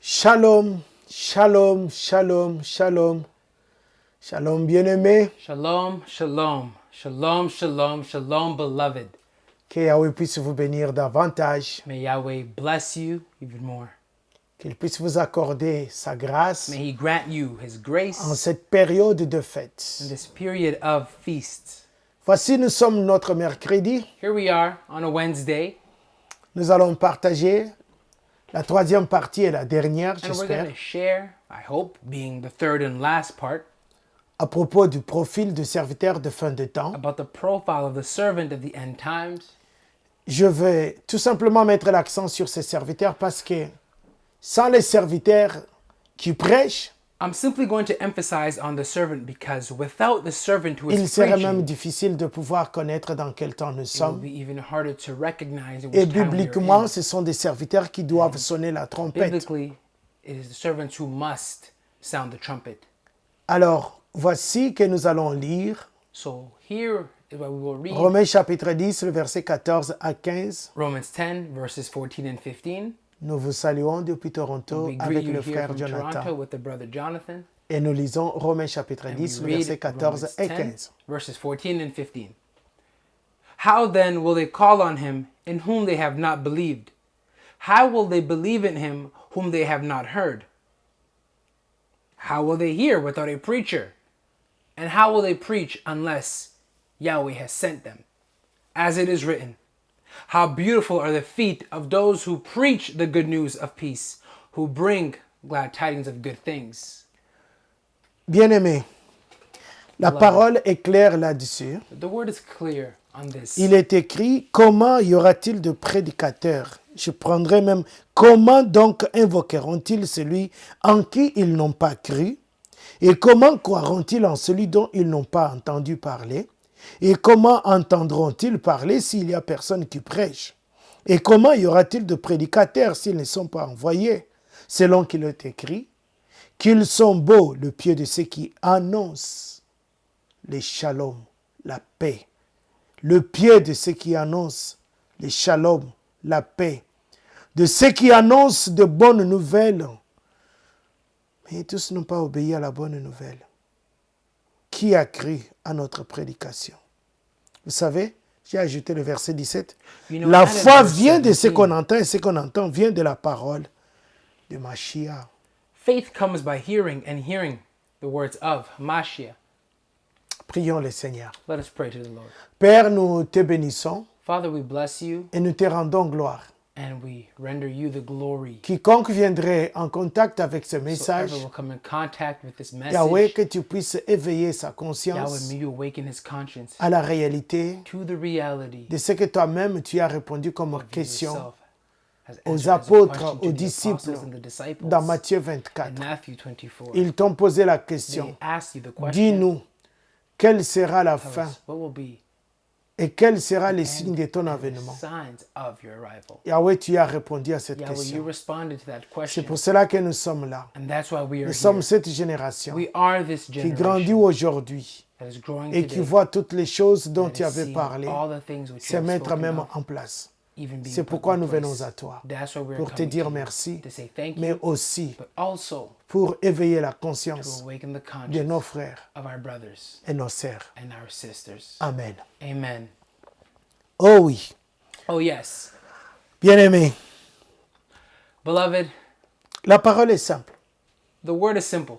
Shalom, shalom, shalom, shalom. Shalom, bien-aimé. Shalom, shalom, shalom, shalom, shalom, beloved. Que Yahweh puisse vous bénir davantage. May Yahweh bless you even more. Qu'il puisse vous accorder sa grâce May He grant you His en grace cette période de fête. in this period of feasts. Voici, nous sommes notre mercredi. Here we are on a Wednesday, Nous allons partager la troisième partie et la dernière, and we're j'espère, going to share, I hope, being the third and last part, à propos du profil de serviteur de fin de temps. about the profile of the servant of the end times. Je vais tout simplement mettre l'accent sur ces serviteurs parce que sans les serviteurs qui prêchent, I'm simply going to emphasize on the servant because without the servant who il is serait même preaching, difficile de pouvoir connaître dans quel temps nous it will sommes. be even harder to recognize in Et which time we are bibliquement, in. ce sont des serviteurs qui doivent sonner la trompette. Biblically, it is the servants who must sound the trumpet. Alors, voici que nous allons lire So here is what we will read. Romains chapitre 10, le verset 14 à 15. Romans 10, verses 14 and 15. Nous vous saluons depuis Toronto We greet avec you le here frère from Toronto Jonathan. with the brother Jonathan. Et nous lisons Romains chapitre And 10, we le read verset 14 Romans et 10, 15. verses 14 and 15. How then will they call on him in whom they have not believed? How will they believe in him whom they have not heard? How will they hear without a preacher? And how will they preach unless Yahweh has sent them? As it is written, how beautiful are the feet of those who preach the good news of peace, who bring glad tidings of good things. Bien-aimés, la parole est claire là-dessus. The word is clear on this. Il est écrit, comment y aura-t-il de prédicateurs? Je prendrai même, comment donc invoqueront-ils celui en qui ils n'ont pas cru? Et comment croiront-ils en celui dont ils n'ont pas entendu parler? Et comment entendront-ils parler s'il n'y a personne qui prêche? Et comment y aura-t-il de prédicateurs s'ils ne sont pas envoyés? Selon qu'il est écrit, qu'ils sont beaux le pied de ceux qui annoncent les shalom, la paix. Le pied de ceux qui annoncent les shalom, la paix. De ceux qui annoncent de bonnes nouvelles. Mais tous n'ont pas obéi à la bonne nouvelle. Qui a cru à notre prédication? Vous savez, j'ai ajouté le verset 17. You know, La and in foi verse vient de ce 17, qu'on entend et ce qu'on entend vient de la parole de Mashiach. faith comes by hearing, and hearing the words of Mashiach. Prions le Seigneur. Let us pray to the Lord. Père, nous te bénissons Father, we bless you et nous te rendons gloire. and we render you the glory. Quiconque viendrait en contact avec ce So message, ever will come in contact with this Yahweh, message. que tu puisses éveiller sa Yahweh, conscience may you awaken his conscience à la réalité to the reality de ce que toi-même tu as répondu comme of you question yourself as aux answered as a apôtres, question to aux the disciples apostles and the disciples dans Matthieu in 24. Matthew 24. Ils t'ont posé la They question. asked you the question, Dis-nous, quelle sera la tell fin us, what will be et quels seront les and signes de ton the avènement? signs of your arrival? Yahweh, tu as répondu à cette Yahweh, you question. responded to that C'est question. pour cela que nous sommes là. And that's why we are Nous sommes here. cette génération We are this qui grandit generation aujourd'hui that is growing et qui today, voit toutes les choses dont that tu is avais seeing parlé all the things which se you have mettre spoken même of, en place. even being C'est put pourquoi in nous venons place. à toi That's why we are pour te coming dire to you, merci, to say thank mais you, aussi but also pour éveiller la to conscience awaken the de nos conscience frères of our brothers et nos sœurs. and our sisters. Amen. Amen. Oh oui, Oh yes. bien-aimés, Beloved, la parole est simple. the word is simple.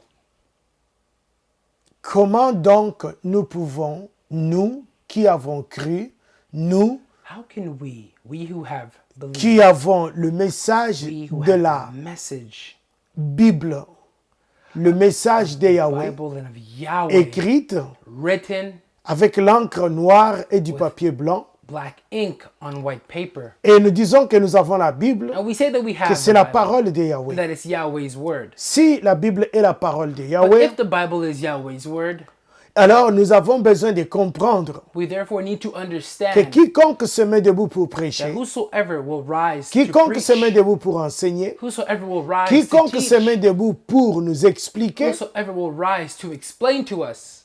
Comment donc nous pouvons, nous qui avons cru, nous How can we who have believed, qui avons le message we who de have la the message, Bible, le message de Yahweh, Bible and of Yahweh, écrite written avec l'encre noire et du papier blanc, black ink on white paper. et nous disons que nous avons la Bible, And we say that we que have c'est the la Bible, parole de Yahweh. that it's Yahweh's word. Si la Bible est la parole de But Yahweh, if the Bible is Yahweh's word, alors nous avons besoin de comprendre we therefore need to que understand quiconque se met debout pour that prêcher, whosoever will rise to quiconque preach, se met debout pour enseigner, whosoever will rise quiconque to se met teach, debout pour nous expliquer, whosoever will rise to explain to us,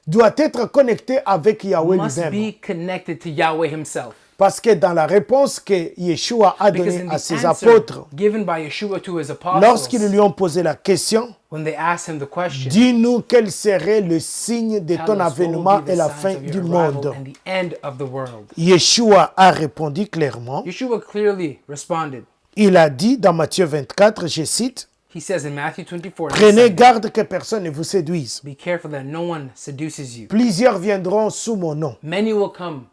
doit être connecté avec Yahweh must lui-même. be connected to Yahweh himself. Parce que dans la réponse que Yeshua a Because donnée in à the ses answer apôtres, given by Yeshua to his lorsqu'ils apostles, lui ont posé la question, when they asked him the question, dis-nous quel serait le signe de tell ton us what avènement will be et the la signs fin of du your monde. arrival and the end of the world. Yeshua a répondu clairement. Yeshua clearly responded. Il a dit dans Matthieu 24, je cite, He says in Matthew 24, prenez garde que personne ne vous séduise. be careful that no one seduces you. Plusieurs viendront sous mon nom Many will come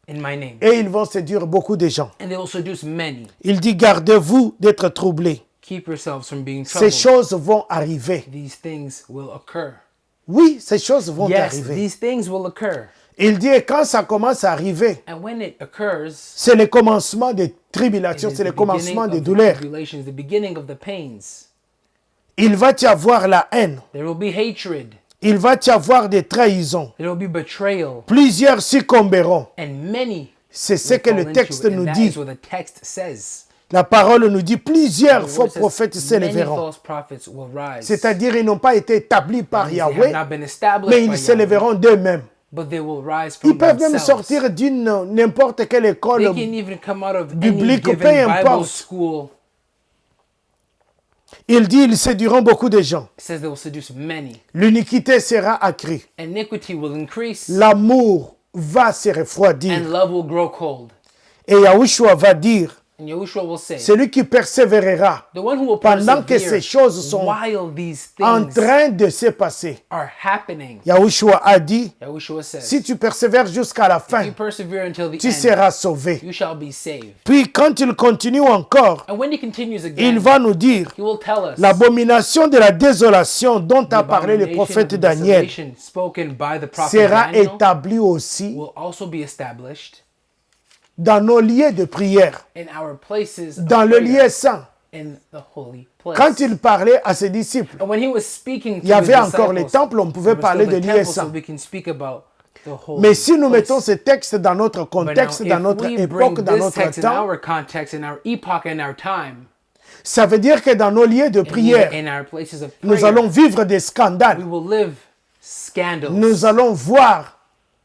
in my name, et ils vont séduire beaucoup de gens. and they will seduce many. Il dit, gardez-vous d'être troublés. Keep yourselves from being Ces troubled. choses vont arriver. These things will occur. Oui, ces choses vont Yes, arriver. these things will occur. Il dit, et quand ça commence à arriver, And when it occurs, c'est le commencement des it tribulations, is c'est the le commencement beginning des of the douleurs. tribulations, the beginning of the pains. Il va y avoir la haine. There will be hatred. Il va y avoir des trahisons. There will be betrayal. Plusieurs succomberont. And many C'est ce will que fall le into texte it. nous And that dit. is what the text says. La parole nous dit, plusieurs The faux word says, prophètes many s'élèveront. false prophets will rise. C'est-à-dire, ils n'ont pas été établis par They have Yahweh, not been established mais by ils Yahweh, s'élèveront d'eux-mêmes. but they will rise from Ils peuvent même themselves. sortir d'une n'importe quelle They école. can even come out of any biblique, peu given Bible importe. school. Il dit, ils séduiront beaucoup de gens. It says they will seduce many. L'iniquité sera accrue. Iniquity will increase, L'amour va se refroidir. and love will grow cold. Et Yahushua va dire, And Yahushua will say, celui qui persévérera the one who will pendant que persevere ces choses sont while these en things train de se passer. are happening. Yahushua a dit, Yahushua says, si tu persévères jusqu'à la fin, you persevere until the tu end, seras sauvé. you shall be saved. Puis quand il continue encore, And when he continues il again, va nous dire, he will tell us l'abomination de la désolation dont a parlé le abomination of prophète the Daniel desolation spoken by the prophet sera Daniel établie aussi will also be established dans nos lieux de prière, in our places of dans le prayer, lieu saint. in the holy place. Quand il parlait à ses disciples, And when he was speaking to il y avait his encore les disciples, temples, on pouvait there was parler still de the lieux temple, so saints. we can speak about the holy Mais si nous place. mettons ces textes dans notre But now, contexte, dans if notre we bring époque, dans this notre text in temps, our context, in our epoch, and our time, ça veut dire que dans nos lieux de prière, in our places of nous prayer, allons vivre des we scandales. will live scandals. Nous allons voir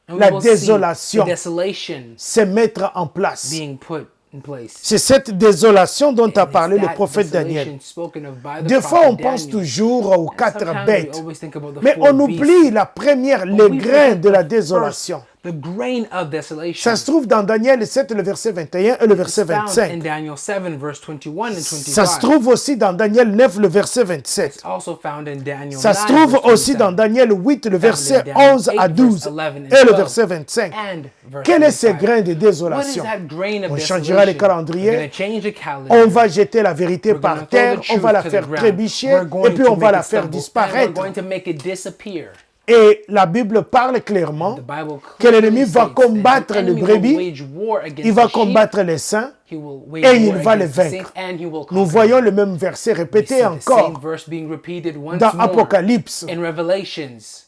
and we la will désolation see the desolation se mettre en place. being put in place. C'est cette désolation dont a And it's parlé le that prophète desolation Daniel. spoken of by the Des fois, on prophet pense Daniel. toujours aux And quatre sometimes we bêtes, always think about the mais four on beasts. oublie la première, le We grain forget de la the désolation. first, the grain of desolation. Ça se trouve dans Daniel 7, le verset 21 et le verset It's found in 25. Daniel 7, verse 21 and 25. Ça se trouve aussi dans Daniel 9, le verset 27. It's also found in Daniel Ça 9, se trouve verse aussi 27, dans Daniel 8, le verset Daniel 11 à 8, 12 verse 11 and et le 12. verset 25. and verse Quel est ce 25. grain de What is désolation? that grain of On desolation? changera les We're calendriers. going to change the calendar. On va jeter la vérité We're gonna par throw terre, the on va truth la to the faire ground. trébucher We're going et puis to on va make la it faire stumble, and disparaître. we're going to make it disappear. Et la Bible parle clairement The Bible que l'ennemi clearly va states that combattre the les enemy will brebis, wage war against il va the sheep, combattre les saints, he will wage et il war va les against the saints, vaincre. and he will Nous conquer voyons them. le même verset We see répété the same encore verse being repeated once dans more Apocalypse. in Revelations.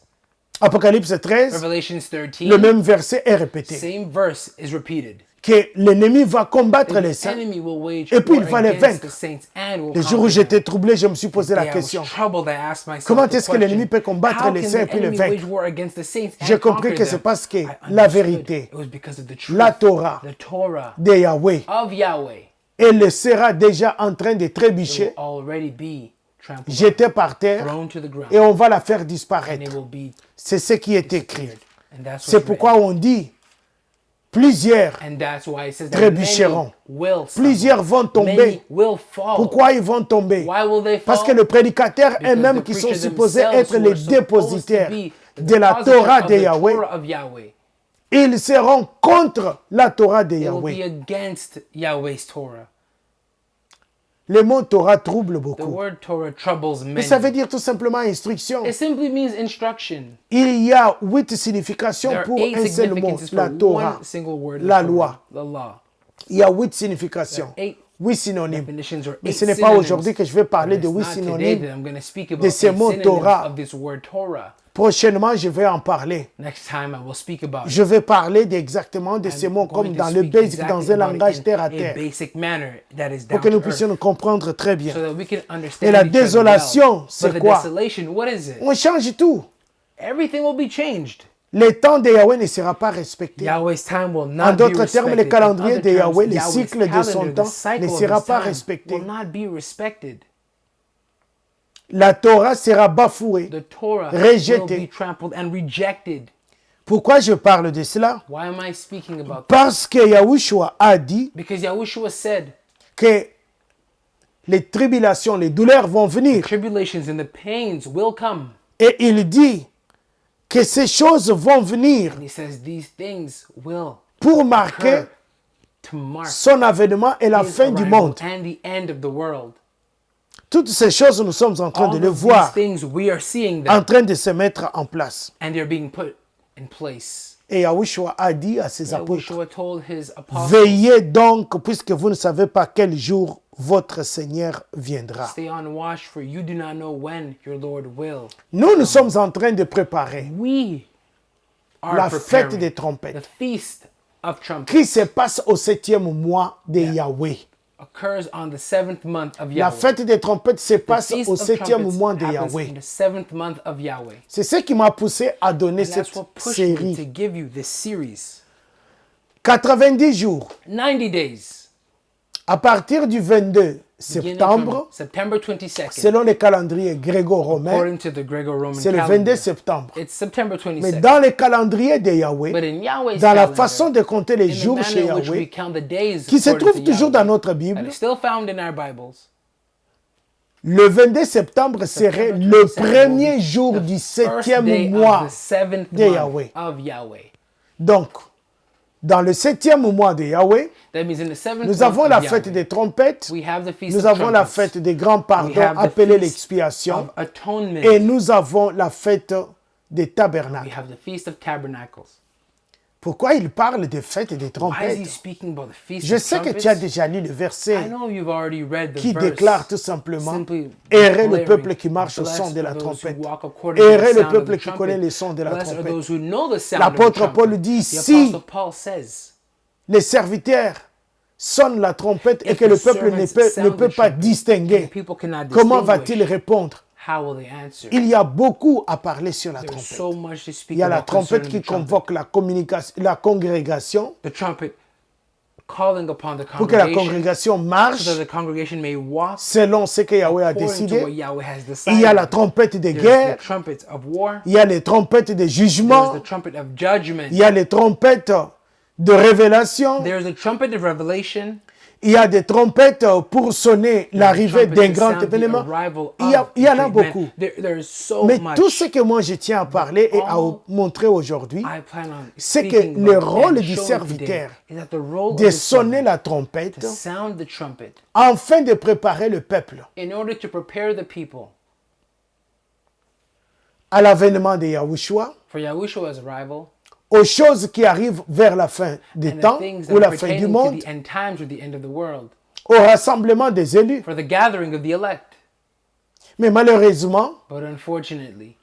Apocalypse 13, Revelations 13, le même verset est répété. same verse is repeated. Que l'ennemi va combattre les The saints. enemy will wage Et puis war il va les against vaincre. the saints and will Le jour où conquer j'étais them. troublé, je me suis posé la Yeah, I question. was troubled. I asked myself Comment the est-ce que l'ennemi question, peut combattre how les can saints et the puis les enemy vaincre? wage war against the saints and J'ai compris conquer que c'est them? parce que I la understood vérité, it was because of the truth, la Torah the Torah de Yahweh, of Yahweh elle sera déjà en train de will trébucher, already be trampled on, jetée par terre, thrown to the ground, et on va la faire and it disparaître. will be C'est ce qui est écrit. disappeared. And that's C'est what's pourquoi written. on dit, plusieurs, And that's why it says that trébucheront. many will stumble. Plusieurs vont tomber. Many will fall. Pourquoi ils vont tomber? Why will they fall? Parce que le prédicateur Because eux-mêmes the qui sont preachers supposés themselves être who les are supposed to dépositaires be the de la depositors Torah of de the Yahweh, Torah of Yahweh. ils seront contre la Torah de They will be Yahweh. against Yahweh's Torah. Le mot Torah trouble The beaucoup. word Torah troubles Mais many. ça veut dire tout simplement instruction. It simply means instruction. Il y a 8 significations There are pour 8 un seul mot, significances la for Torah. one single word. la the loi. Torah, the law. Il y a 8 significations, 8 8 synonymes. definitions or Mais 8 ce n'est pas synonyms. aujourd'hui que je vais parler But de it's 8 not today synonymes. that I'm going to speak about de ce 8 mot synonyms Torah. of this word Torah. Prochainement, je vais en parler. Next time I will speak about it. Je vais parler exactement de ces I'm mots going comme to dans le speak basic, exactly dans un about it langage in terre à a terre, basic manner that is pour down que nous to puissions earth, nous comprendre très bien. so that we can understand Et la each other désolation, well. c'est But the quoi? desolation, what is it? On change tout. Everything will be changed. le temps de Yahweh ne sera pas respecté. Yahweh's time will En not be d'autres termes, le respected. calendrier In de other Yahweh, terms, le Yahweh's cycle de son calendar, temps the cycle ne of sera his pas time respecté. will not be respected. La Torah sera bafouée, The Torah rejetée. will be trampled and rejected. Pourquoi je parle de cela? Why am I speaking about that? Parce que Yahushua a dit Because Yahushua said, que les tribulations, les douleurs vont venir. tribulations and the pains will come. Et il dit que ces choses vont venir And he says these things will pour marquer occur to mark son avènement et la his fin du arrival monde. and the end of the world. Toutes ces choses, nous sommes en train All de les of these voir, things, we are seeing them, en train de se mettre en place. and they're being put in place. Et Yahushua a dit à ses apôtres, Yahushua told his apostles, veillez donc, puisque vous ne savez pas quel jour votre Seigneur viendra. stay on watch, for you do not know when your Lord will. Nous sommes en train de préparer We are la fête preparing des the trompettes feast of trumpets. qui se passe au 7e mois de Yahweh. Occurs on the 7th month of La Yahweh. fête des trompettes se The passe feast au of 7e trumpets mois de happens Yahweh. in the 7th month of Yahweh. C'est ce qui m'a poussé à donner And cette that's what pushed me to série. give you this series. 90 jours, 90 days. à partir du 22 Beginning septembre, from September 22nd, selon le calendrier gréco-romain, according to the Greco-Roman c'est le calendar. 22 septembre. It's September Mais 22nd. dans le calendrier de But Yahweh, in Yahweh's dans la calendar, façon de compter les in the jours chez manner in which we Yahweh, count the days qui se according trouve to toujours dans Yahweh, notre that Bible, is still found in our Bibles, le 22 septembre serait September le 22nd premier will be jour the du first 7e day mois of the 7th de month Yahweh. of Yahweh. Donc, dans le 7e mois de Yahweh, That means in the 7th nous month avons of la Yahweh, fête des trompettes, we have the feast nous of avons la trumpets, fête des grands we pardons have the appelée feast l'expiation, of atonement, et nous avons la fête des we tabernacles. have the feast of tabernacles. Pourquoi il parle des fêtes des Why is he trompettes? speaking about the feast Je of sais que trumpets? tu as déjà lu le I verset know you've already read the qui verse. déclare tout simplement Simply errez le declaring, peuple qui marche au "Blessed son de la are those who trompette. walk according to the Errez le sound of peuple the qui trumpet. connaît le son de la Blessed are trompette. those who know the sound of the L'apôtre trumpet." Paul dit, The si apostle Paul says, les serviteurs sonnent la trompette et if que le the peuple ne servants sound peut the pas trumpet, distinguer, and people cannot comment distinguish, va-t-il répondre? how will they answer? Il y a beaucoup à parler sur la There's trompette. so much to speak Il y a la about trompette concerning qui the trumpet. convoque la congrégation The trumpet calling upon the pour que la congregation congrégation so marche that the congregation may walk selon ce que Yahweh a according to what décidé. Yahweh has Il y a decided. la trompette de There's guerre, the trumpet of war. il y a les trompettes de There's jugement, the trumpet of judgment. il y a les trompettes de révélation, There's the trumpet of revelation. il y a des trompettes pour sonner l'arrivée Trumpet d'un to grand sound the événement. arrival Il of y en a great men. beaucoup. There's so Mais much tout ce que moi je tiens à parler et à All montrer aujourd'hui, I plan on c'est que speaking le about rôle and du showing serviteur today is that the role de of the sonner servant la trompette to sound the trumpet afin de préparer le peuple in order to prepare the people à l'avènement de Yahushua, for Yahushua's arrival aux choses qui arrivent vers la fin des and the temps things ou that are la fin du pertaining to monde, the end times or the end of the world, au rassemblement des élus. for the gathering of the elect. Mais malheureusement, But unfortunately,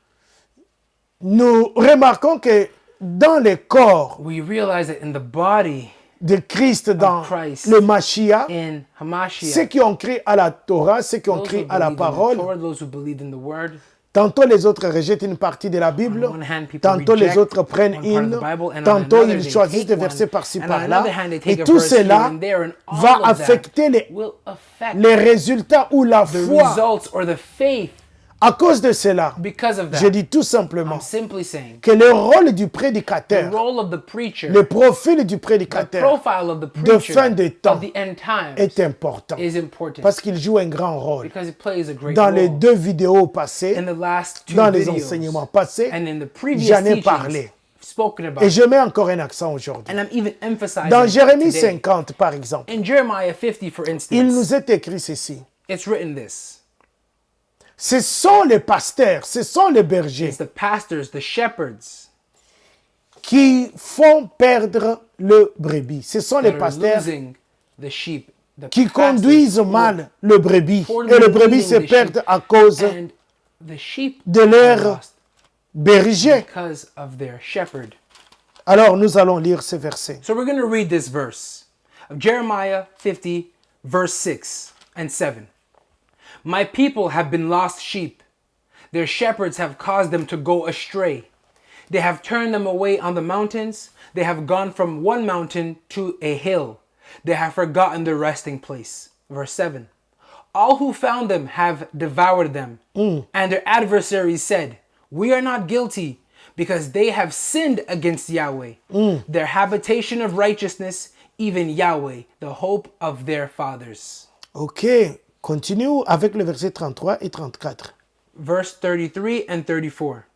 nous remarquons que dans les corps we realize that in the body, de Christ dans Christ, le Mashiach, in ceux Hamashiach, qui ont cru à la Torah, ceux qui ont those cru who à la believed in the parole, Torah, those who believed in the word, tantôt les autres rejettent une partie de la Bible, on one hand, people tantôt les reject autres prennent one part of une, the Bible, and on tantôt another ils they choisissent des take versets one, par-ci and on par-là. another hand, they Et take a tout verse here cela and there, and all va of that affecter will affect les résultats ou la the foi. results or the faith. À cause de cela, Because of je that, dis tout simplement I'm simply saying que le rôle du the prédicateur, role of the preacher, le profil du the prédicateur profile of the de preacher fin de temps of the end times est important is important parce qu'il joue un grand rôle. because it plays a great Dans les role. deux vidéos passées, In the last two dans les videos enseignements passés, and in the previous j'en ai teachings parlé. spoken about, Et je mets encore un accent aujourd'hui. and I'm even emphasizing Dans Jérémie today. 50, par exemple, In Jeremiah 50, for il instance, nous est écrit ceci. it's written this. Ce sont les pasteurs, ce sont les bergers It's the pastors, the shepherds qui font perdre le brebis. Ce sont les that are pasteurs losing the sheep, the qui pastors conduisent who mal le brebis. poorly Et le brebis se leading the perd sheep, à cause and the sheep de are leur lost berger. because of their shepherd. Alors nous allons lire ce verset. So we're going to read this verse of Jeremiah 50, verse 6 and 7. My people have been lost sheep. Their shepherds have caused them to go astray. They have turned them away on the mountains. They have gone from one mountain to a hill. They have forgotten their resting place. Verse 7. All who found them have devoured them. And their adversaries said, we are not guilty, because they have sinned against Yahweh, their habitation of righteousness, even Yahweh, the hope of their fathers. Ok, continue avec le verset 33 et 34. Verse 33 and 34.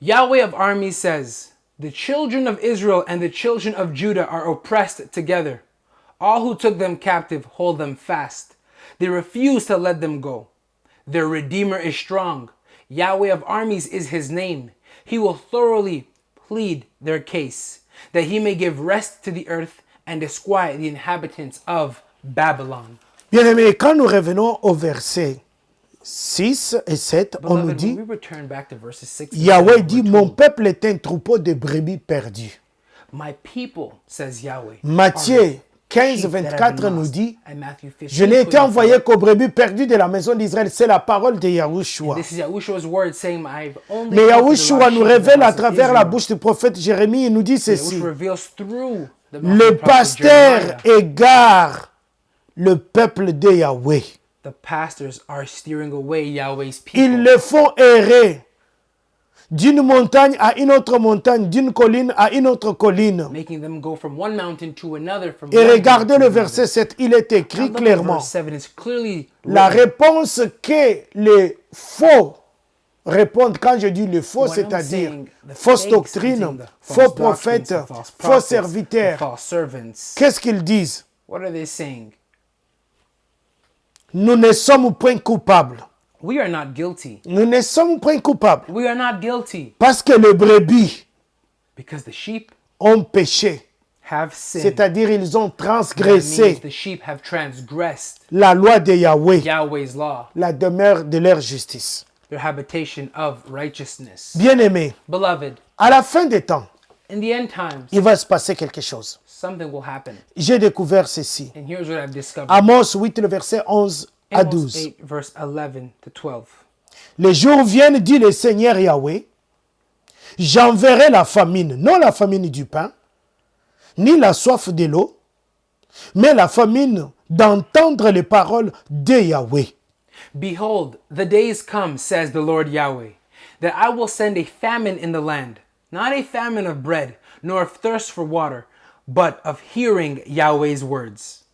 Yahweh of armies says, the children of Israel and the children of Judah are oppressed together. All who took them captive hold them fast. They refuse to let them go. Their Redeemer is strong. Yahweh of armies is his name. He will thoroughly plead their case, that he may give rest to the earth and disquiet the inhabitants of Babylon. Bien-aimés, quand nous revenons au verset 6 et 7, on nous Beloved, when dit, we return back to verses 6 and Yahweh 7, dit, we're mon told, peuple est un troupeau de brebis perdues. my people, says Yahweh, Matthieu are 15, sheep that have 24 been nous lost. dit, And Matthew 15, je n'ai été 24, envoyé qu'aux brebis perdues de la maison d'Israël. C'est la parole de Yahushua. this is Yahushua's word saying, I've only Mais come to the Yahushua lost nous sheep of the révèle à house of travers la Israel. bouche du prophète Jérémie, il nous dit ceci. Which reveals through the mouth Le of the prophet pasteur Jeremiah. égare le peuple de Yahweh. The pastors are steering away Yahweh's people. Ils le font errer d'une montagne à une autre montagne, d'une colline à une autre colline. Making them go from one mountain to another. From Et one regardez mountain le to verset another. 7, il est Now écrit look at clairement. verse 7. It's clearly La written. réponse que les faux répondent, quand je dis le faux, What I'm c'est-à-dire saying, the fausse fakes, I'm doctrine, saying the faux false doctrines, prophètes, the false faux prophets, the serviteurs, false servants. qu'est-ce qu'ils disent? What are they saying? Nous ne sommes point coupables. We are not guilty. Nous ne sommes point coupables. We are not guilty Parce que les brebis because the sheep ont péché. have sinned. C'est-à-dire ils ont That means transgressé the sheep have transgressed la loi de Yahweh, Yahweh's law, la demeure de leur justice. their habitation of righteousness. Bien-aimés, Beloved, à la fin des temps, in the end times, il va se passer quelque chose. something will happen. J'ai découvert ceci. And here's what I've discovered. Amos 8, le verset 11 à Amos 12. 8, verse 11 to 12. Les jours viennent, dit le Seigneur Yahweh, j'enverrai la famine, non la famine du pain, ni la soif de l'eau, mais la famine d'entendre les paroles de Yahweh. Behold, the days come, says the Lord Yahweh, that I will send a famine in the land, not a famine of bread, nor of thirst for water, but of hearing Yahweh's words.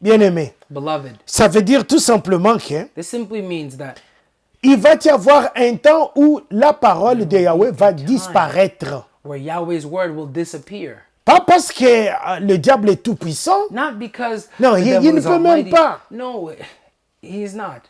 Bien-aimés, Beloved, ça veut dire tout simplement que this simply means that il va y avoir un temps où la parole de Yahweh va disparaître. where Yahweh's word will disappear. Pas parce que le diable est tout puissant. Not because Non, the il devil ne is peut même almighty. pas. No, he's not.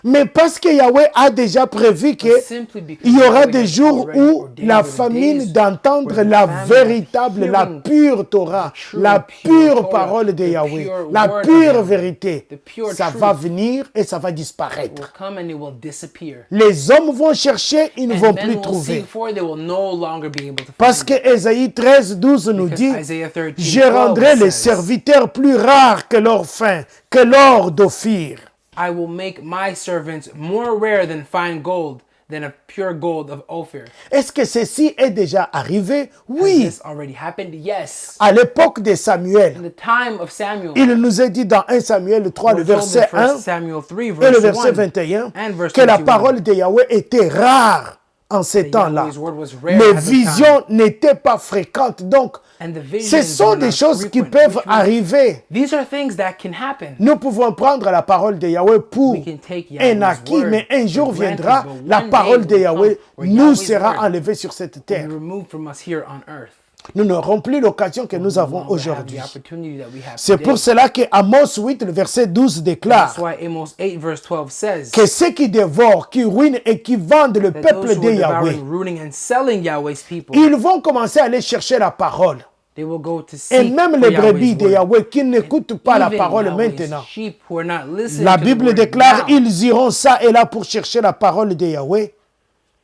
Mais parce que Yahweh a déjà prévu que Simply because il y aura Yahweh des has jours already où ordained la the famine days d'entendre where the la famine of véritable, la hearing pure Torah, the true la pure pure Torah, parole de the Yahweh, pure la word of pure Yahweh, vérité, the pure ça truth va venir et ça va will disparaître. come and it will disappear. Les hommes vont chercher, ils ne And vont men plus will trouver. seek for it, they will no longer be able to Parce find que it. Ésaïe 13, 12 nous Because dit, Isaiah 13, je 12 rendrai les says, serviteurs plus rares que leur fin, que l'or d'Ophir. I will make my servants more rare than fine gold, than a pure gold of Ophir. Est-ce que ceci est déjà arrivé? Has Oui. this already happened? Yes. À l'époque de Samuel, In the time of Samuel, il nous est dit dans 1 Samuel 3, le we're told in verset 1 1 Samuel 3, et le verse verset 1, 21, and verse que la 21. parole de Yahweh était rare en ces temps-là. Yahweh's word was rare Les at the time. visions n'étaient pas fréquentes. Donc, And the ce visions sont were des not choses qui frequent, peuvent which means arriver. these are things that can happen. Nous pouvons prendre la parole de Yahweh pour We can take un Yahweh's acquis, word mais un jour for granted, viendra, but la one parole day de will come Yahweh where nous Yahweh's sera word enlevée sur cette will terre. be removed from us here on earth. Nous n'aurons plus l'occasion que nous We avons no longer have aujourd'hui. the opportunity that we have C'est today. pour cela que Amos 8, le verset 12 That's déclare why Amos 8 verse 12 says que ceux qui dévorent, qui ruinent et qui vendent le that peuple those who de are Yahweh, devouring, rooting, and selling Yahweh's people, ils vont commencer à aller chercher la parole. they will go to Et seek même for les brebis Yahweh's de word. Yahweh qui n'écoutent pas la Even parole Yahweh's maintenant. sheep who are not listening La to the Bible word déclare, now. ils iront ça et là pour chercher la parole de Yahweh.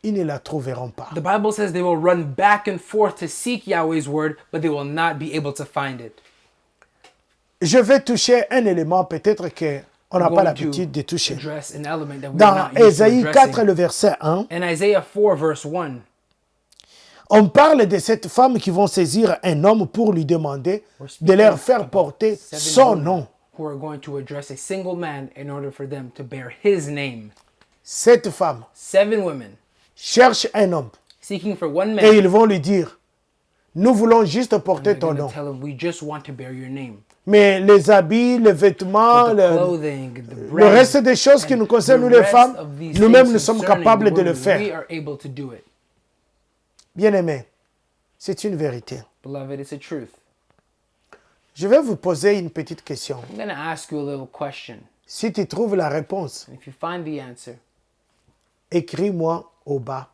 Ils ne la trouveront pas. The Bible says they will run back and forth to seek Yahweh's word, but they will not be able to find it. Je vais toucher un élément peut-être que on n'a we're pas going to l'habitude de toucher. address an element that we're Dans not used to Ésaïe 4, addressing. le verset 1, In Isaiah 4, verse 1, on parle de cette femme qui vont saisir un homme pour lui demander de leur faire porter son nom. who are going to address a single man in order for them to bear his name. Cette femme 7 women cherche un homme seeking for one man. et ils vont lui dire, nous voulons juste porter They're ton going nom. to tell him, we just want to bear your name. Mais les habits, les vêtements, But the clothing, the le bread, reste des choses qui nous concernent, nous the les rest femmes, of these nous-mêmes, things nous sommes concerning capables the de le women, faire. we are able to do it. Bien-aimés, c'est une vérité. Beloved, it's a truth. Je vais vous poser une petite question. I'm going to ask you a little question. Si tu trouves la réponse, And if you find the answer, écris-moi au bas.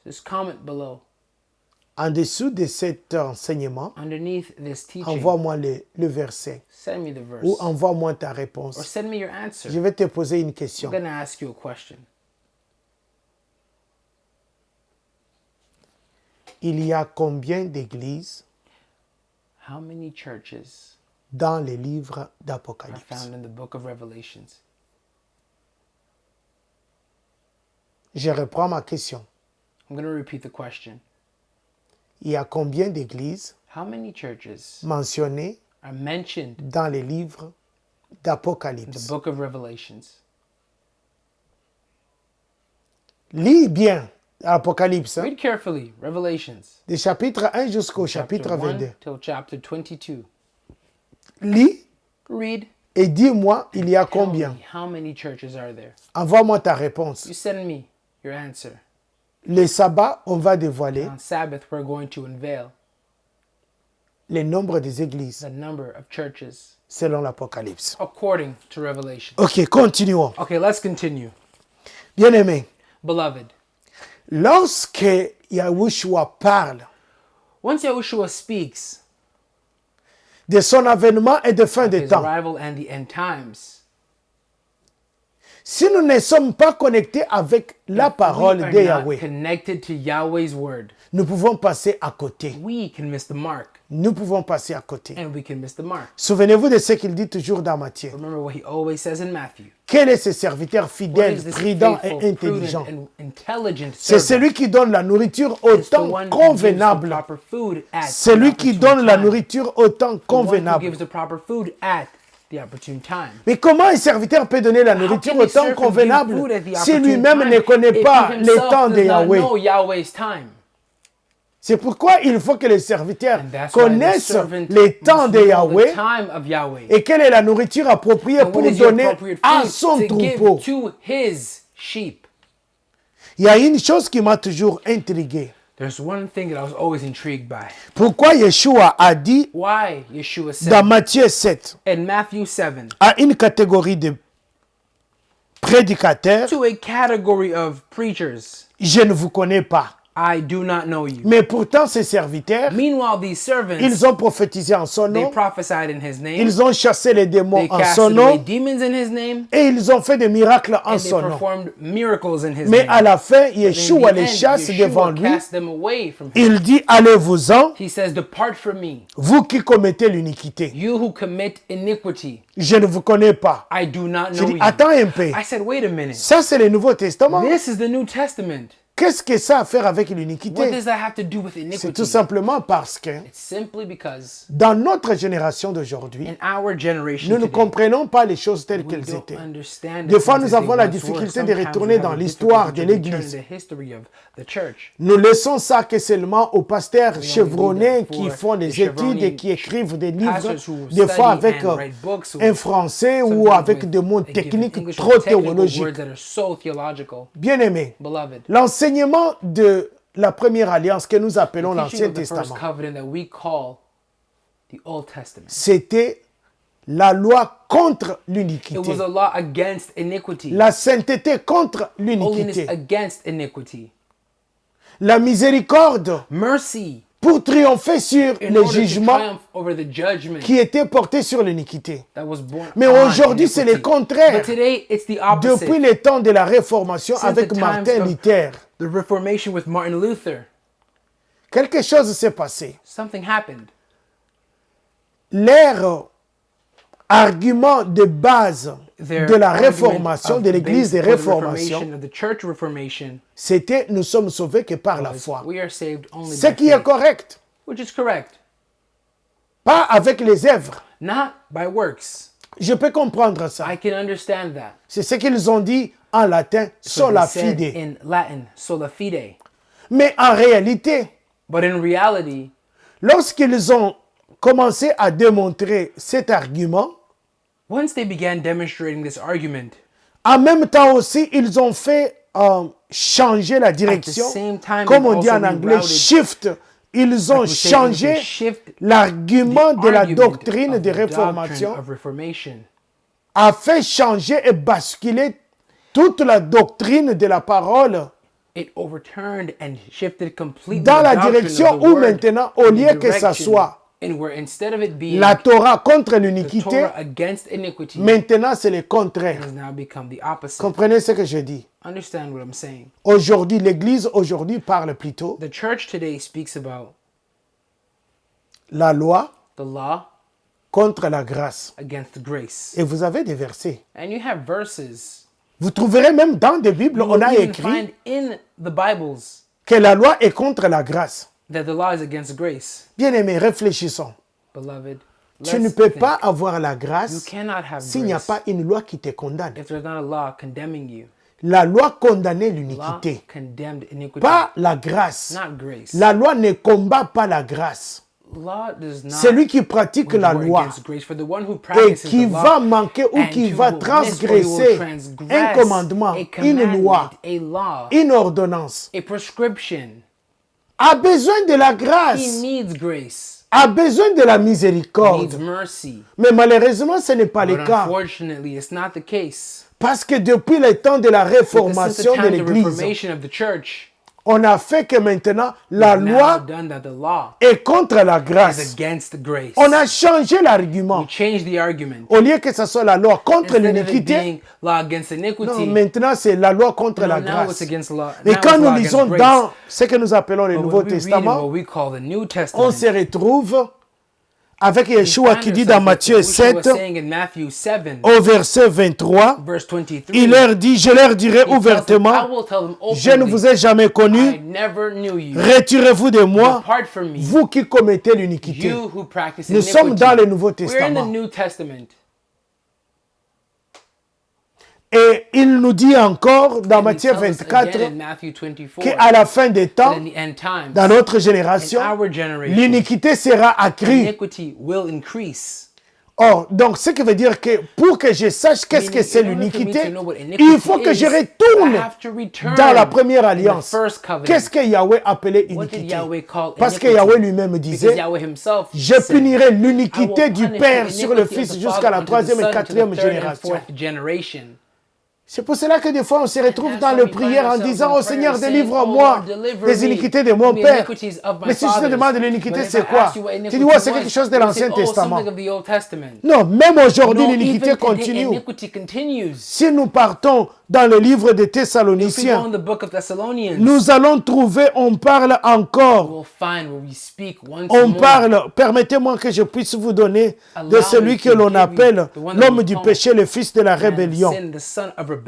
just comment below. En dessous de cet enseignement, Underneath this teaching, envoie-moi le verset send me the verse. ou envoie-moi ta Or réponse. send me your answer. Je vais te poser une I'm question. going to ask you a question. Il y a combien d'églises How many churches dans les livres are d'Apocalypse? found in the book of Revelations? Je reprends ma question. I'm going to repeat the question. Il y a combien d'églises How many churches mentionnées are mentioned dans les livres in the d'Apocalypse? book of Revelations? Lis bien Apocalypse, hein, Read carefully Revelations, du chapitre 1 jusqu'au chapter chapitre 1 22. till chapter 22. Lis Read. et dis-moi, il y a Tell combien? me, how many churches are there? Envoie-moi ta réponse. You send me your answer. Le sabbat, on va dévoiler On Sabbath, we're going to unveil le nombre des églises the number of churches selon l'Apocalypse. according to Revelation. Ok, continuons. Okay, let's continue. Bien-aimés, Beloved, lorsque Yahushua parle once Yahushua speaks de son avènement et de fin des his temps, arrival and the end times, si nous ne sommes pas connectés avec la we parole are de not Yahweh, connected to Yahweh's word, nous pouvons passer à côté. we can miss the mark. Nous pouvons passer à côté. And we can miss the mark. Souvenez-vous de ce qu'il dit toujours dans Matthieu. Remember what he always says in Matthew. Quel est ce serviteur What fidèle, is this prudent faithful, et intelligent? prudent, and intelligent C'est servant? celui qui donne la nourriture au It's the temps one who gives the convenable. proper food at Celui the qui opportune donne la time. nourriture au temps The one who convenable. gives the proper food at the opportune time. Mais comment un serviteur peut donner la How nourriture can au a temps servant give convenable food at the si opportune lui-même time ne connaît if pas he le himself temps de does not Yahweh? know Yahweh's time? C'est pourquoi il faut que le serviteur And that's why the connaisse servant les temps must de know Yahweh the time of Yahweh. et quelle est la nourriture appropriée And pour what is the donner appropriate à food son to troupeau. give to his sheep? Il y a une chose qui m'a toujours intrigué. There's one thing that I was always intrigued by. Pourquoi Yeshua a dit Why Yeshua dans said Matthieu 7 in Matthew 7 à une catégorie de prédicateurs, to a category of preachers, je ne vous connais pas. I do not know you. Mais pourtant, ces serviteurs, Meanwhile, these servants, ils ont prophétisé en son they nom, prophesied in his name. ils ont chassé les démons They en casted son away nom demons in his name. et ils ont fait des miracles en And they son nom. performed miracles in his Mais name. à la fin, But in Yeshua the les end, chasse Yeshua devant lui. cast them away from him. Il dit, allez-vous-en, He says, depart from me, vous qui commettez l'iniquité. you who commit iniquity. Je ne vous connais pas. I do not Je know dis, you. attends un peu. I said, wait a minute. Ça, c'est le Nouveau Testament. This is the New Testament. Qu'est-ce que ça a à faire avec What l'iniquité? does that have to do with C'est iniquity? tout simplement parce que It's simply because dans notre génération d'aujourd'hui, in our generation nous ne today, comprenons pas les choses telles we qu'elles don't étaient. understand Des it fois, as nous they avons la once were. difficulté de Sometimes retourner we dans have a l'histoire difficulty de to return l'Église. the history of the church. Nous laissons ça que seulement aux pasteurs only chevronnés leave that qui for font the des études et qui chevronné écrivent des livres, pastors who des fois study avec and write books un français ou sometimes avec with des mots they give techniques English trop with technical théologiques. words that are so theological. Bien-aimés, Beloved, l'enseignement de la première alliance que nous appelons the teaching l'Ancien of the first Testament, covenant that we call the Old Testament. c'était la loi contre It l'iniquité, was a law against iniquity, la sainteté contre holiness l'iniquité, against iniquity, la miséricorde mercy pour triompher sur in le order to jugement triumph over the judgment qui était porté sur l'iniquité. that was born Mais on aujourd'hui, c'est le iniquity. contraire. But today, it's the opposite. Depuis le temps de la Réformation Since avec the times Martin of- Luther, The Reformation with Martin Luther, quelque chose s'est passé. something happened. Leur argument de base de la réformation, de l'église des Reformation, réformations, of the church Reformation, c'était nous sommes sauvés que par la was foi. we are saved only Ce by qui est faith, correct, which is correct, pas avec les œuvres. not by works. Je peux comprendre ça. I can understand that. C'est ce qu'ils ont dit en latin, So sola they said fide. in Latin, sola fide. Mais en réalité, But in reality, lorsqu'ils ont commencé à démontrer cet argument, once they began demonstrating this argument, en même temps aussi, ils ont fait changer la direction. same time, Comme on they've dit en also anglais, rerouted, shift. Ils ont we say, changé they shift l'argument the de la argument doctrine of de the doctrine réformation, of Reformation, a fait changer et basculer toute la doctrine de la parole it overturned and shifted completely dans the la doctrine direction of the où word maintenant, au in the lieu que ça direction soit in where instead of it being la Torah contre the l'iniquité, Torah against iniquity, maintenant c'est le it contraire. has now become the opposite. Comprenez ce que je dis? Understand what I'm saying? Aujourd'hui, l'Église aujourd'hui parle plutôt The church today speaks about la loi the law contre la grâce. against grace. Et vous avez des versets. And you have verses Vous trouverez même dans des Bibles, you on will a even écrit find in the Bibles que la loi est contre la grâce. that the law is against grace. Bien-aimés, réfléchissons. Beloved, Tu ne let's peux think. pas avoir la You grâce cannot have s'il n'y a grace pas une loi qui te condamne. if there's not a law condemning you. La loi condamnait Law l'iniquité, condemned iniquity, pas la grâce. not grace. La loi ne combat pas la grâce. Law does not Celui qui pratique wage la war loi against grace. For the one who et practices qui the va law manquer ou and qui who va will miss or he will transgresser transgress un commandement, a une loi, commandment, a law, une ordonnance, a prescription, a besoin de la he grâce, needs grace, a besoin de la needs miséricorde. mercy. Mais malheureusement, ce n'est pas le But cas. unfortunately, it's not the case. Parce que depuis le temps de la Because since the réformation de time of the l'Église, Reformation of the church, on a fait que maintenant, la we've now loi done that the law est contre la is grâce. against grace. On a changé l'argument. We changed the argument. Au lieu que ce soit la loi contre Instead of it l'iniquité, being law against iniquity, non, maintenant c'est la loi contre no, la now grâce. it's against law. Et Now quand it's nous law lisons against dans grace. ce que nous appelons le But Nouveau when we read in what Testament, we call the New on Testament, se retrouve avec we Yeshua find qui dit ourselves dans with Matthieu what Yeshua was 7, saying in Matthew 7, au verset 23, verse 23. il leur dit, je leur dirai He tells them, I ouvertement, will tell them je ne openly, vous ai jamais I connu, never knew you. retirez-vous de moi, Depart from me, vous qui commettez l'iniquité. you who practice Nous iniquity. sommes dans le Nouveau We're in the Testament. New Testament. Et il nous dit encore dans And he Matthieu tells us 24 again in Matthew 24 qu'à la fin des that temps, in the end times, dans notre in génération, our generation, l'iniquité sera accrue. iniquity will increase. Or, donc, ce qui veut dire que pour que je sache qu'est-ce que Meaning, c'est in order for me l'iniquité, to know what iniquity il faut que is, je I retourne have to return dans la première in the alliance. first covenant. Qu'est-ce que Yahweh appelait What did iniquité? Yahweh call Parce que iniquity? Yahweh lui-même Because disait, Yahweh himself je said, punirai I l'iniquité will du punish Père the sur le iniquity of Fils the jusqu'à father la unto the troisième et son, unto the quatrième third and génération. fourth generation. C'est pour cela que des fois on se retrouve that's dans why le we find prière en ourselves disant, in oh Seigneur, prayer saying, délivre-moi Oh, Lord, deliver des me iniquités de mon from the Père. iniquities of my Mais si je te fathers. demande de But l'iniquité, if I c'est quoi? ask you what Tu iniquity dis, ouais, c'est was, quelque chose de you say, l'Ancien oh, Testament. something of the Old Testament. Non, même aujourd'hui, No, l'iniquité even today, continue. iniquity continues. Si nous partons dans le livre des If we go Thessaloniciens, in the book of Thessalonians, nous allons trouver, on parle encore, we'll find where we speak once on more. parle, permettez-moi que je puisse vous donner de Allow celui me que to l'on give you appelle the one that l'homme we du call péché, le fils de la Man of rébellion. sin, the son of rebellion.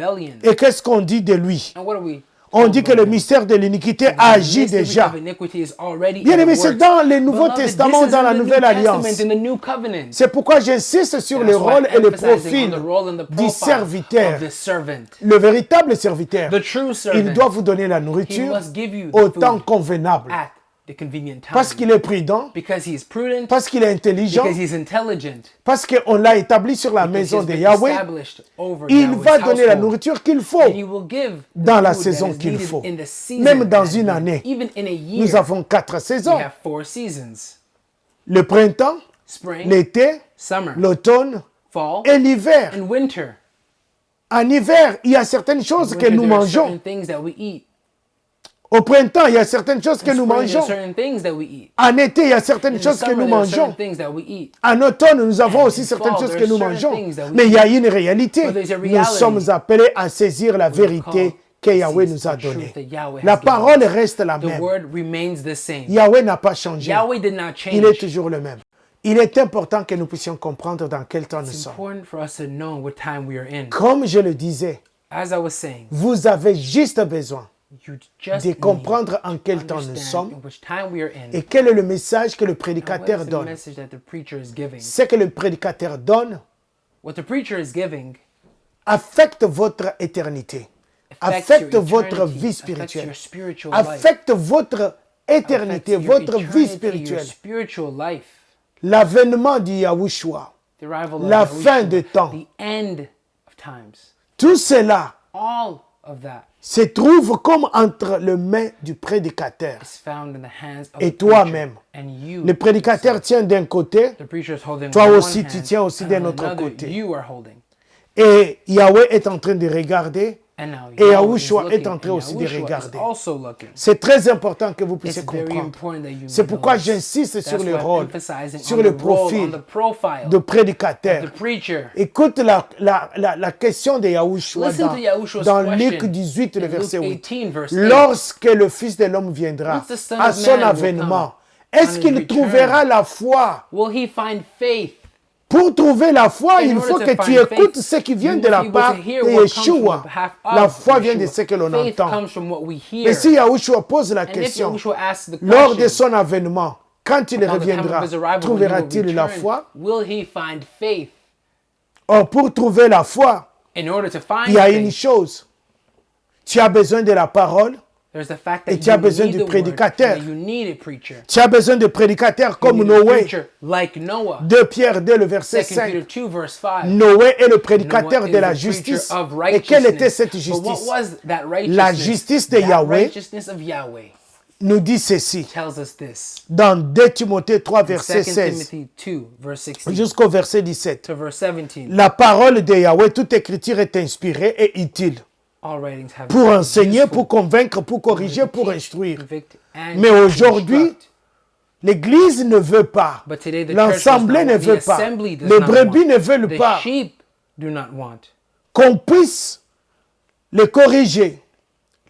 Et qu'est-ce qu'on dit de lui? And what are we? On dit que le told mystère de l'iniquité about him? The agit mystery déjà. of iniquity is already Bien in aimé, the c'est works. dans le Nouveau Beloved, Testament, this is dans in la the New Nouvelle Alliance. Testament, in the New covenant. C'est pourquoi j'insiste sur le That's why rôle I'm et le emphasizing on profil the role and the du profile serviteur. of the servant. Le véritable serviteur, The true il servant. doit vous donner la He nourriture must give you au the temps food convenable. at the convenient time. Parce qu'il est prudent, Because he is prudent, parce qu'il est intelligent, because he's intelligent, parce qu'on l'a établi sur la because maison he's de been Yahweh. established over Il Yahweh's va donner la household. nourriture qu'il faut. And he will give the Dans la food saison that is qu'il needed faut. in the season Même dans that une is année. needed. Even in a year, Nous avons 4 we saisons. have 4 seasons. Le printemps, Spring, l'été, summer, l'automne fall, et l'hiver. and winter. En hiver, il y a certaines choses que Winter, nous there are mangeons. certain things that we eat. Au printemps, il y a certaines choses que In nous spring, there are mangeons. certain things that we eat. En été, il y a certaines In the choses que summer, nous there are certain mangeons. things that we eat. En automne, nous avons And aussi in certaines fall, choses there que are nous certain mangeons. things that we Mais il y a eat. une réalité. But there's a Nous reality. sommes appelés à saisir la vérité que Yahweh nous a the truth donnée. that Yahweh has La given parole us. reste la The même. word remains the same. Yahweh n'a pas changé. Yahweh did not Il est change. toujours le même. Il est important que nous puissions comprendre dans quel temps nous It's sommes. important for us to know what time we are in. Comme je le disais, As I was saying, vous avez juste besoin you just de need comprendre en to quel temps nous understand sommes in which time we are in. et quel est le message que le And what prédicateur is the donne. message that the preacher is giving? Ce que le prédicateur donne What the preacher is giving affecte votre éternité, affecte your votre eternity, vie affects spirituelle, your spiritual life, affecte votre éternité, affects your votre vie eternity, your spirituelle. spiritual life, L'avènement de Yahushua, the arrival of la Yahushua, fin des temps, the end of times. tout cela All of that se trouve comme entre les mains du prédicateur. is found in the hands of Et the toi-même. preacher. And you, Le prédicateur tient d'un côté the preacher is holding Toi on one aussi, hand, tu tiens aussi and d'un on autre another, côté. you are holding. et Yahweh est en train de regarder. And now Et Yahweh Yahushua is est looking, en train and aussi de Yahushua is regarder. also looking. C'est très important que vous It's puissiez very comprendre. important that you C'est know pourquoi this. j'insiste sur That's le why I'm rôle, emphasizing sur on le the role, on profil the profile de of prédicateur. the preacher. Écoute la question de Yahushua Listen to Yahushua's dans question Luc 18, le in verset Luke 8. 18, verse 8. Lorsque le Fils de l'homme viendra Once the Son à of son Man will avènement, come est-ce on his qu'il return, trouvera la foi? Will he find faith? Pour trouver la foi, In il order faut to que tu find écoutes faith, ce qui vient you de la must be able part to hear de what comes from Yeshua. the behalf La of foi vient de Yeshua. ce que l'on Faith entend. comes from what we hear. Mais si Yahushua pose la And if question, Yahushua asks the lors de question, son avènement, quand il upon the time reviendra, of his arrival, when he will trouvera-t-il la return, foi? will he find faith? Or, pour trouver la foi, In order to find il y a une faith, chose. Tu as besoin de la parole, there's the fact Et that tu as you besoin need du the word, prédicateur. that you need a preacher. tu as besoin de prédicateurs You comme need a Noé. preacher like Noah. 2 Pierre 2, le verset 2 Peter 5. 2, verse 5. Noé est le prédicateur Noah de is la the preacher justice. of Et quelle était righteousness. cette But justice? what was that righteousness? La justice de That Yahweh righteousness of Yahweh nous dit ceci. tells us this. Dans 2 Timothée 3, 2 verset 16 Timothy 2, verse 16 jusqu'au verset 17. to verse 17. La parole de Yahweh, toute écriture est inspirée et utile All writings have pour been enseigner, useful pour convaincre, pour corriger, pour teach, instruire. convict, and Mais aujourd'hui, instruct. l'Église ne veut pas. But today the church does L'Assemblée not ne want, veut the pas. assembly does Les not brebis want, ne veulent the pas sheep do not want. qu'on puisse les corriger,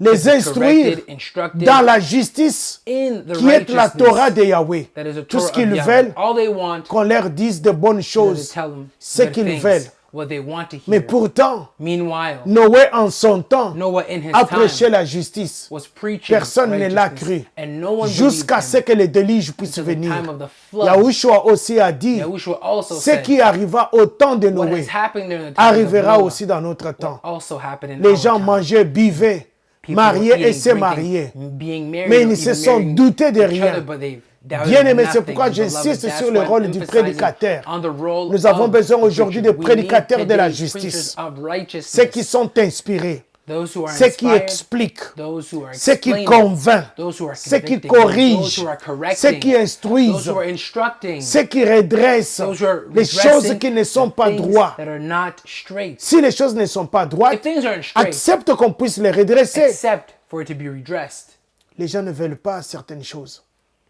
les To be instruire corrected, instructed dans la justice in the qui est la righteousness Torah de Yahweh. that is a Tout Torah ce of qu'ils Yahweh. veulent, All they want qu'on leur dise de bonnes is to choses, tell them ce good qu'ils things, veulent. what they want to Mais hear. pourtant, Meanwhile, Noé en son temps Noah in his a prêché time la justice. was preaching Personne ne l'a righteousness, cru. and no one Jusqu'à believed ce him que le déluge puisse until the venir. time of the flood. Yahushua aussi a dit, Yahushua also ce said, qui arriva au temps de what Noé has happened during the time arrivera of Noah aussi dans notre temps. also happened in Les our gens time. mangeaient, buvaient, People mariaient were et eating, se drinking, mariaient. being married, Mais ils or ne se even sont marrying doutés de each rien. other, but they doubted Bien-aimés, c'est nothing. pourquoi Beloved, j'insiste that's sur why le I'm rôle du emphasizing prédicateur. on the role Nous avons of besoin the aujourd'hui preacher. de We prédicateurs need de la today's justice. preachers of righteousness. Ceux qui sont inspirés, Those who are ceux qui inspired, expliquent, those who are ceux qui explaining, convainquent, those who are ceux qui convicting, those corrigent, who are ceux correcting, qui those instruisent, who are instructing, ceux qui redressent those who are les choses redressing qui ne sont the pas things droites. that are not straight. Si les choses ne sont pas If droites, things aren't straight, accepte qu'on puisse les redresser. accept for it to be redressed. Les gens ne veulent pas certaines choses.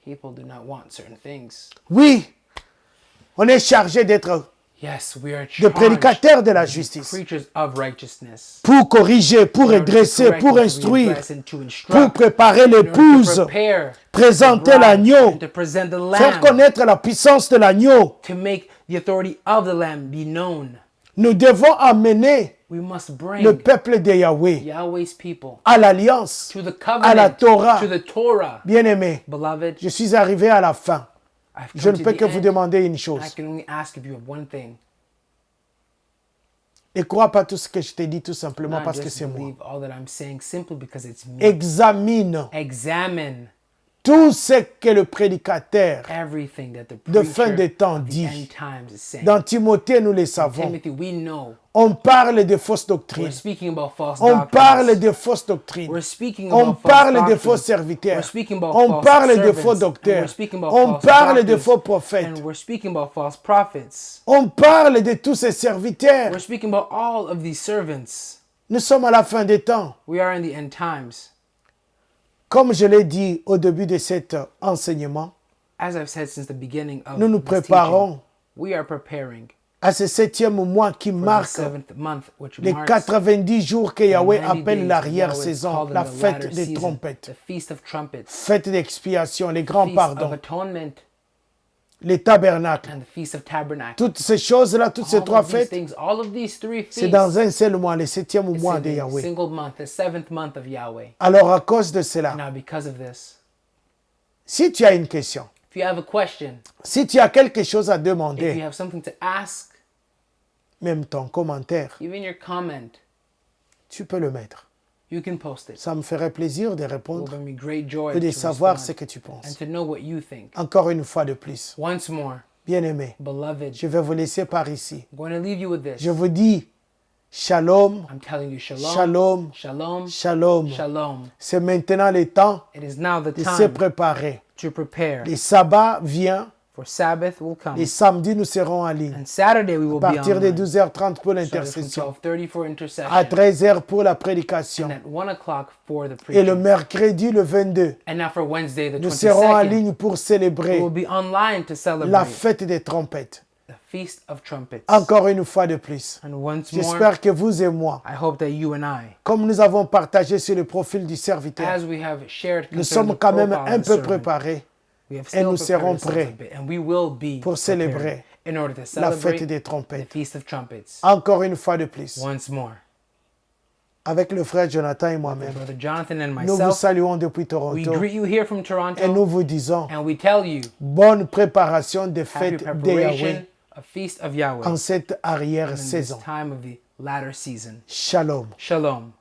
People do not want certain things. Oui, on est chargé d'être Yes, we are des charged prédicateurs de la justice. preachers of righteousness. Pour corriger, pour In order to redresser, correct pour and to instruire, redress and to pour instruct, préparer in order to l'épouse, prepare présenter the bride l'agneau, and to present the faire lamb, connaître la puissance de l'agneau. to make the authority of the lamb be known. Nous devons amener We must le bring peuple de Yahweh Yahweh's people à l'alliance, to the à la covenant, Torah. to the Torah. Bien-aimés, Beloved, je suis arrivé à la fin. I've Je come ne to peux the que vous end, demander une and I chose. can only ask of you of one thing. Ne crois pas tout ce que je t'ai dit tout simplement Not parce que just c'est moi. believe all that I'm saying simply because it's me. Examine Examine tout ce que le prédicateur everything that the de fin preacher des temps of the dit. end times is saying. Dans Timothée, nous le savons. Timothy, we know On parle de fausses we're doctrines. speaking about false On doctrines. parle de fausses doctrines. We're speaking On about false parle de doctrines. faux serviteurs. We're speaking about On false parle de servants. faux And docteurs. we're speaking about On false parle de doctors. faux prophètes. And we're speaking about false prophets. On parle de tous ces serviteurs. We're speaking about all of these servants. Nous sommes à la fin des temps. We are in the end times. Comme je l'ai dit au début de cet enseignement, As I've said since the beginning of nous nous this préparons teaching, we are preparing à ce 7e mois qui for the marque 7th month, which les marks 90 jours que Yahweh 90 appelle days l'arrière-saison, Yahweh called la in the fête latter des season, trompettes, the Feast of Trumpets, fête d'expiation, les grands Feast of pardons. Atonement. les tabernacles. and the Feast of Tabernacles. Toutes ces choses-là, toutes ces All trois of these fêtes, things, all of these three c'est dans feasts, un seul mois, le 7e it's mois in de a Yahweh. single month, the 7th month of Yahweh. Alors à cause de cela, Now, because of this, si tu as une question, if you have a question, si tu as quelque chose à if you demander, have something to ask, même ton commentaire, even your comment, tu peux le mettre. you can post it. Ça me ferait plaisir de It will répondre bring me great joy et de to savoir ce respond que tu and penses. to know what you think. Encore une fois de plus, Once more, bien-aimés, beloved, je vais vous laisser par ici. I'm going to leave you with this. Je vous dis shalom, I'm telling you shalom, shalom, shalom, shalom. shalom. C'est maintenant le temps It is now the de se time préparer. to prepare, Le sabbat vient, for Sabbath will come. et samedi nous serons en ligne. And Saturday we will À be partir de online. 12h30 pour Starting from l'intercession, 12:30 for à intercession, 13h pour la prédication. and at 1 o'clock for the Et le preaching. mercredi, le 22, And now for Wednesday, the nous serons en 22nd, ligne pour we célébrer will be online to la celebrate fête des trompettes. the Feast of Trumpets. Encore une fois de plus. And once more, J'espère que vous et moi, I hope that you and I, comme nous avons partagé sur le profil du serviteur, as we have shared nous concerning sommes the quand même profile un of the peu servant, préparés we have et still nous prepared serons ourselves a prêts bit, and we will be pour prepared célébrer in order to la fête celebrate des the trompettes. Feast of Trumpets. Encore une fois de plus, Once more, avec le frère Jonathan et moi-même, Brother Jonathan and nous vous myself, saluons depuis we Toronto greet you here from et Toronto, nous vous disons and we tell you, bonne préparation des happy fêtes de Yahweh preparation of Feast of Yahweh en cette in arrière-saison. this time of the latter season. Shalom. Shalom.